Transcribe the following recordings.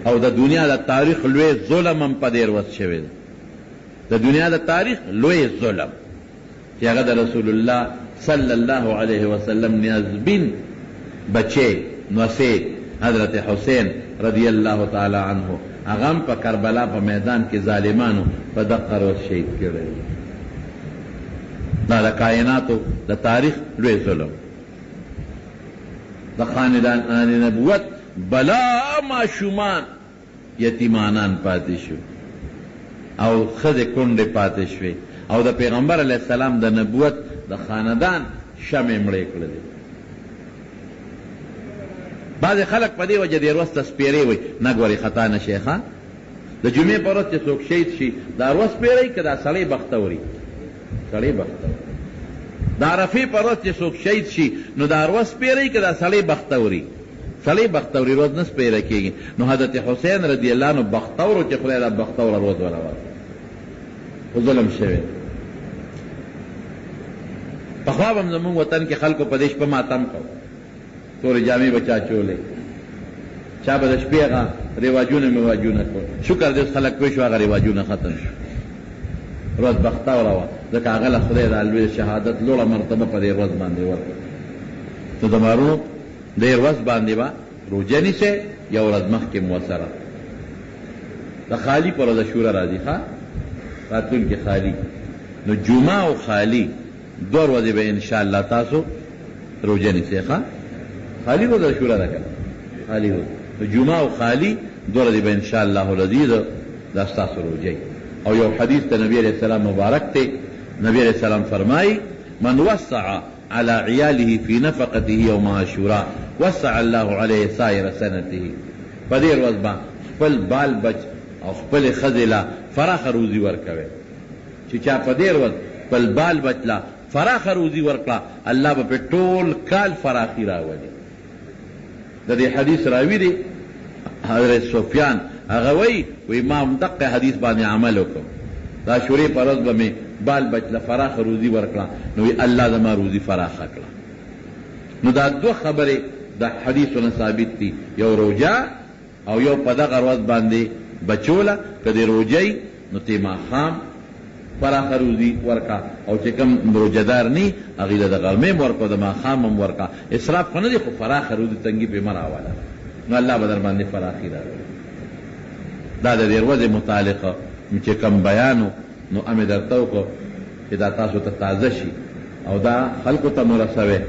او د دنیا د تاریخ لوی ظلم هم په دې ورځ شوی دی. د دنیا د تاریخ لوی ظلم چې هغه د رسول الله صلی الله علیه وسلم نیازبین بچے نوسے حضرت حسین رضی اللہ تعالی عنہ هغه هم په کربلا په میدان کې ظالمانو په دغه ورځ شهید کړی. دا د کائناتو د تاریخ لوی ظلم. د خاندان نبوت بلا ماشومان یتیمانان پاتې شو او ښځې کونډې پاتې شوې او د پیغمبر علیه السلام د نبوت د خاندان شمع مړې کړلې. بعضې خلک په دې وجه دې ورځ ته سپېرې وایي نه ګورې خطا نه شي ښه د جمعې په ورځ چې څوک شهید شي دا ورځ سپېروي که دا سړی بختوري سړی بختوري د عرفې په ورځ چې څوک شهید شي نو دا ورځ سپېروي که دا سړی بختوري سړی بختوري ورځ نه سپېره کېږي. نو حضرت حسین رضی الله عنه بختورو چې خدای دا بختوره ورځ ورور خو ظلم شوی. پخوا به هم زمونږ وطن کې خلکو په دې شپه ماتم کو تورې جامې به چا چولې چا به د شپې هغه رواجونه مواجونه کول. شکر دې اوس خلک پوه شو هغه رواجونه ختم شو. ورځ بختوره وه ځکه هغه له خدای د لوی شهادت لوړه مرتبه په دې ورځ باندې ورکړه. نو د مارو دې ورځ باندې به روژه نیسئ یو ورځ مخکې موثره د خالي په ورځ شوره راځي ښه راتلونکې خالي. نو جمعه او خالي دوه ورځې به انشاءالله تاسو روژه نیسئ ښه خالي ورځ شوره ده که خالي ورځ. نو جمعه او خالي دوه ورځې به انشاءالله العزیز دا ستاسو روژه. او یو حدیث ته نبی علیہ السلام مبارک ته نبی علیہ السلام فرمائی من وسع على عياله في نفقته يوم عاشوراء وسع الله عليه سائر سنته. په دې ورځ به خپل بال بچ او خپل ښځې له فراخه روزي ورکوي چې چا په دې ورځ خپل بال بچ له فراخه روزي ورکړه الله به په ټول کال فراخي راولي. د دې حدیث راوي دی حضرت سفیان هغه وایي ما هم دقه حدیث باندې عمل وکړم د عاشورې په ورځ به مې بال بچ له فراخه روزي ورکړه نو الله زما روزي فراخه کړه. نو دا دوه خبرې د حدیثونه ثابت دي یو روژه او یو په دغه ورځ باندې بچوله که د روژې نو ته ماښام فراخه روزي ورکړه او چې کوم روژهدار نی هغې له د غرمې هم ورکړه د ماښام هم ورکړه. اسراف خو نه دی خو فراخه روزي تنګي پې مه راوله نو الله به در باندې فراخي راوړي. دا د دې ورځې متعلقه چې کوم بیان نو امې درته وکړو چې دا تاسو ته تازه شي او دا خلکو ته مرسوي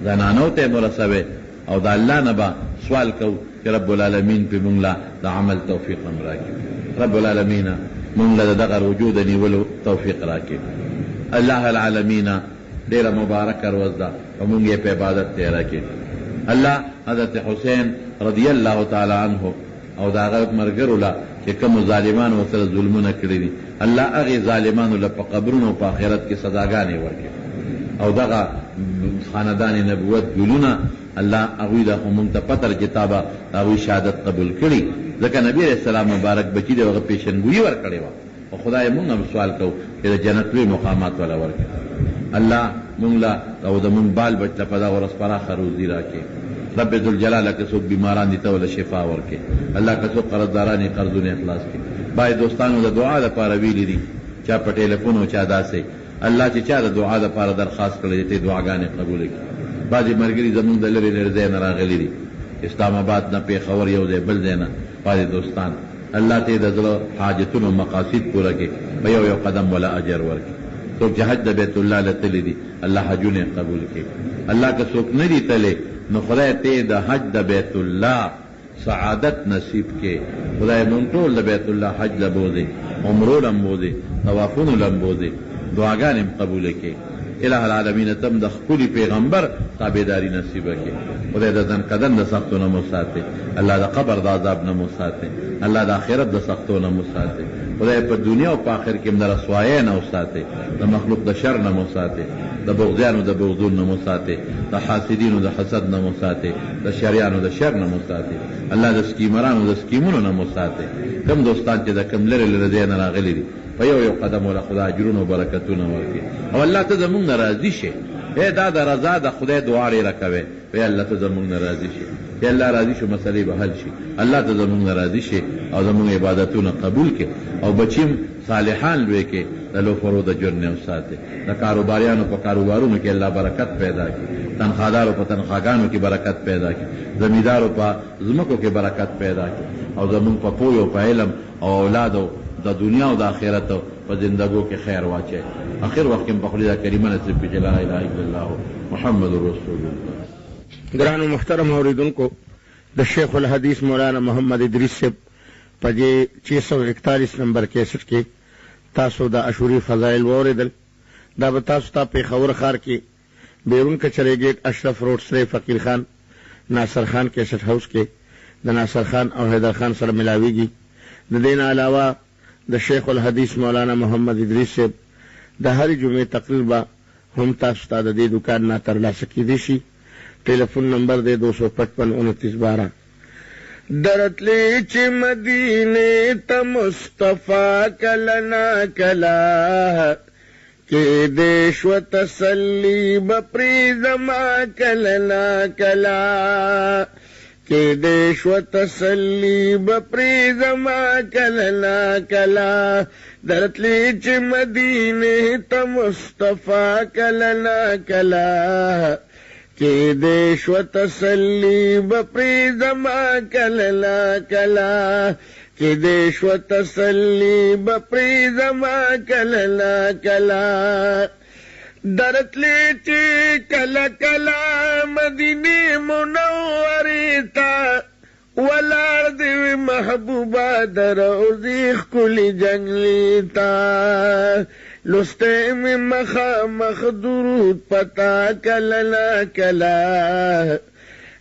زنانو ته مرسوي او دا الله نه به سوال کوو چې رب العالمین پې مونږ له د عمل توفیق هم راکړي. رب العالمین مونږ له د دغه رجوع د نیولو توفیق راکړي. الله العالمین ډېره مبارکه ورځ ده او مونږ یې په عبادت تېره کړي. الله حضرت حسین رضی الله تعالی عنه او د هغه ملګرو له چې کومو ظالمانو ورسره ظلمونه کړي دي الله هغې ظالمانو له په قبرونو په آخرت کې سزاګانې ورکړي او دغه خاندان نبوت ګلونه الله هغوی له خو مونږ ته پته ده چې تا به د هغوی شهادت قبول کړي ځکه نبي علیه السلام مبارک بچي دی هغه پیشنګویي ورکړې وه او خدای مونږ هم سوال کوو چې د جنت لوی مقامات وله ورکړي. الله مونږ له او د مونږ بال بچ له په دغه ورځ پراخه روزي راکړي. رب ذوالجلال که څوک بیماران دي ته وله شفا ورکړي. الله که څوک قرضداران یې قرضونه اخلاص کړي. باید دوستانو د دعا دپاره ویلي دي چا په ټلیفون او چا داسې الله چې چا د دعا دپاره درخواست کړی دی ته دعاګانې قبوله کړي. بعضې ملګري زمونږ د لرې لرې ځای نه راغلي دي اسلام آباد نه پېښور یو ځای بل ځای نه بعضې دوستان الله ته یې د زړه حاجتونو مقاصد پوره کړي په یو یو قدم وله اجر ورکړي. څوک چې حج د بیت الله له تللی دي الله حجونه یې قبول کړي. الله که څوک نه دي تللی نو خدای ته د حج د بیت الله سعادت نصیب کې. خدای مونږ ټول د بیت الله حج له بوځي عمرو له هم بوځي طوافونو له هم بوځي دعاګانې هم قبوله کړي. الہ العالمین تم د خپل پیغمبر تابعداري نصیبه کړي. خدای د ځان قدم د سختو نه مو ساتي. الله د قبر د عذاب نه مو ساتي. الله د آخرت د سختو نه مو ساتي. خدای په دنیا او په آخر کې هم د رسوایۍ نه مو ساتي. د مخلوق د شر نه مو ساتي. د بغضیانو د بغضون نه مو ساتي. د حاسدینو د حسد نه مو ساتي. د شریانو د شر نه مو ساتي. الله د سکیمرانو د سکیمونو نه مو ساتي. کم دوستان چې د کم لرې لرې ځای نه راغلي دي په یو یو قدم وله خدای اجرونه او برکتونه ورکړي او الله ته زمونږ نه راضي شي. دا د رضا د خدای دعا ډېره کوې وی الله ته زمونږ نه راضي شي چې الله راضي شو مسلې به حل شي. الله ته زمونږ راضي شي او زمونږ عبادتونه قبول کړي او بچیم صالحان لوی کې د لوفرو د جرنې وساتي. د کاروباریانو په کاروبارونو کې الله برکت پیدا کړي، تنخوادارو په تنخواګانو کې برکت پیدا کړي، زمیندارو په ځمکو کې برکت پیدا کړي او زمونږ په پوهې او په علم او اولادو د دنیا او د آخرت په زندګو کې خیر واچي. آخر وخت کې په خپل کریمه نصیب کړي. لا اله الا الله محمد رسول الله. گران و محترم اوریدونکو، د شیخ الحدیث مولانا محمد ادریس صاحب په دې 641 نمبر کیسټ کې تاسو د عاشوري فضایل واوریدل. دا به تاسو ته پېښور ښار کې بیرون کچرې ګیټ اشرف روډ سره فقیر خان ناصر خان کیسټ هاوس کې د ناصر خان او حیدر خان سره ملاویږي. د دې نه علاوه د شیخ الحدیث مولانا محمد ادریس صاحب د هرې جمعې تقریر به هم تاسو ته د دې دکان نه ترلاسه کیدی شي. ټلیفون نمبر دی 255 29 12. درتلی چې مدینه ته مصطفی کلنا کلا کې دیش و تسلی بپری زما کلنا کلا کې دیش و تسلی بپری زما کلنا کلا. درتلی چې مدینه ته مصطفی کلنا کلا کې دیش و تسلی بپری زما کلنا کلا کې دیش و تسلی بپری زما کلنا کلا. درتلی چې کلا کلا مدینه منورې تا ولار دی محبوبا در اوزی خکلی جنگلی تا لستے میں مخامخ درود پتا کلنا کلا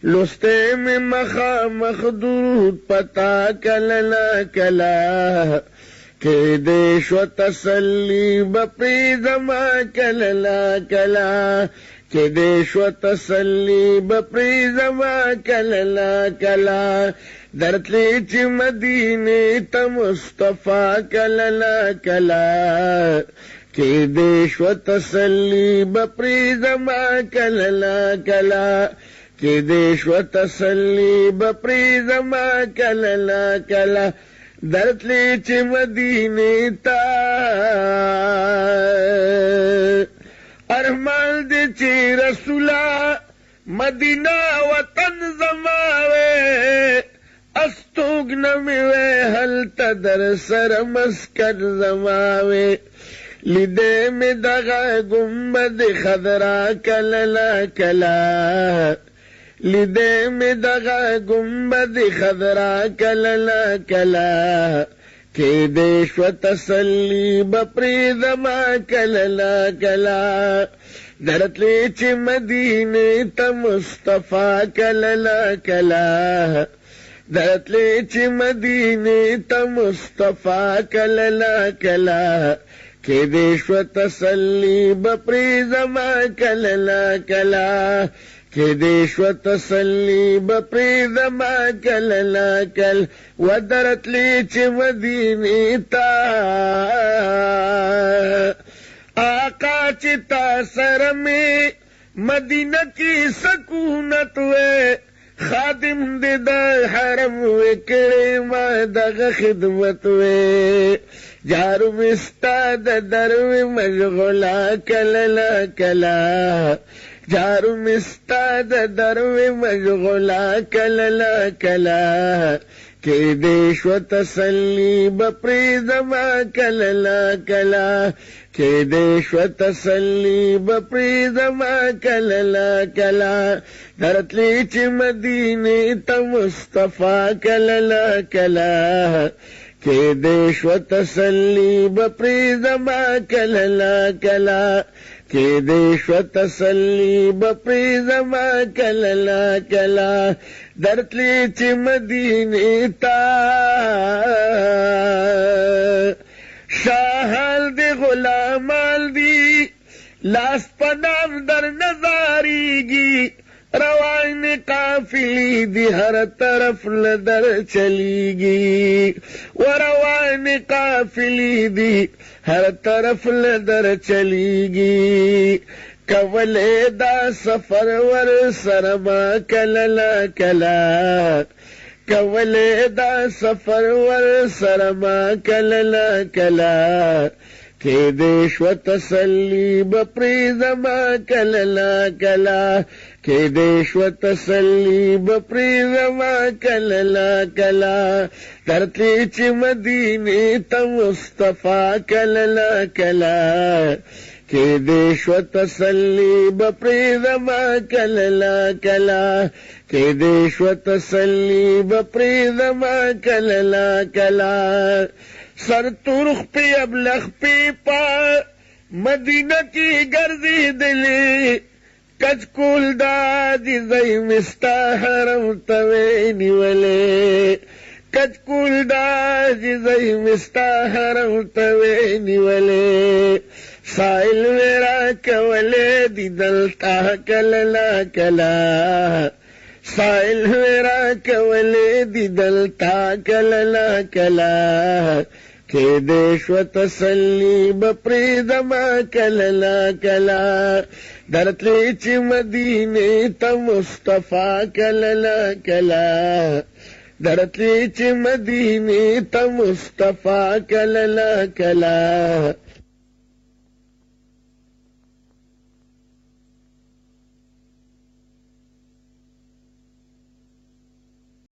لستے میں مخامخ درود پتا کلنا کلا کہ دیش و تسلی بپری زما کلنا کلا کہ دیش و تسلی بپری زما کلنا کلا. درتلی چې مدینه ته مصطفی کلنا کلا کہ دیش و تسلی بپری زما کلنا کلا کہ دیش و تسلی بپری زما کلنا کلا. درتلی چې مدینه ته ارمان دې چې رسولا مدینہ وطن زماوے استوګنمې وې هلته در سره مسکن زماوے لیدې مې دغه ګنبد خضرا کلنا کلا لیدې مې دغه ګنبد خضرا کلنا کلا کہ دیش و تسلی بپری زما کلنا کلا. درتلی چې مدینه ته مصطفی کلنا کلا درتلی چې مدینه ته مصطفی کلنا کلا کہ دیش و تسلی بپری زما کلنا کلا کہ دیش و تسلی بپری زما کلنا کل. و درتلی چې مدینه ته آقا چې تا سره میں مدینہ کی سکونت وے خادم دے دا حرم وے کرے ما دغه خدمت وے جارو مستا دا درو مشغولا کلنا کلا جارو مستا دا درو مشغولا کلنا کلا کہ دیش و تسلی بپری زما کلنا کلا کہ دیش و تسلی بپری زما کلنا کلا. درتلی چې مدینه ته مصطفی کلنا کلا کہ دیش و تسلی بپری زما کلنا کلا کہ دیش و تسلی بپری زما کلنا کلا. درتلی چې مدینه ته شاہل دی غلامال دی لاس پنام در نظاریگی روان قافلی دی ہر طرف لدر چلیگی و روان قافلی دی ہر طرف لدر چلیگی کولې دا سفر ور سره ما کله کله کولې دا سفر ور سره ما کله کله کې دې شو تسلی بپری زما کله کله کې دې شو تسلی بپری زما کله کله ترتلی چې مدینه ته مصطفی کله کله کې دې شو تسلی بپری زما کله کله کې دې شو تسلی بپری زما کله کله سر ترخ پہ اب لخ پہ پا مدینہ کی گردی دلی کچکول دادی زی مستا حرم توینی ولے کچکول دادی زی مستا حرم توینی ولے سائل میرا کولے دی دلتا کللا کلا سائل میرا کولے دی دلتا کللا کلا کې دې شو تسلی بپری زما کله کله درتلی چې مدینه ته مصطفی کله کله درتلی چې مدینه ته مصطفی کله کله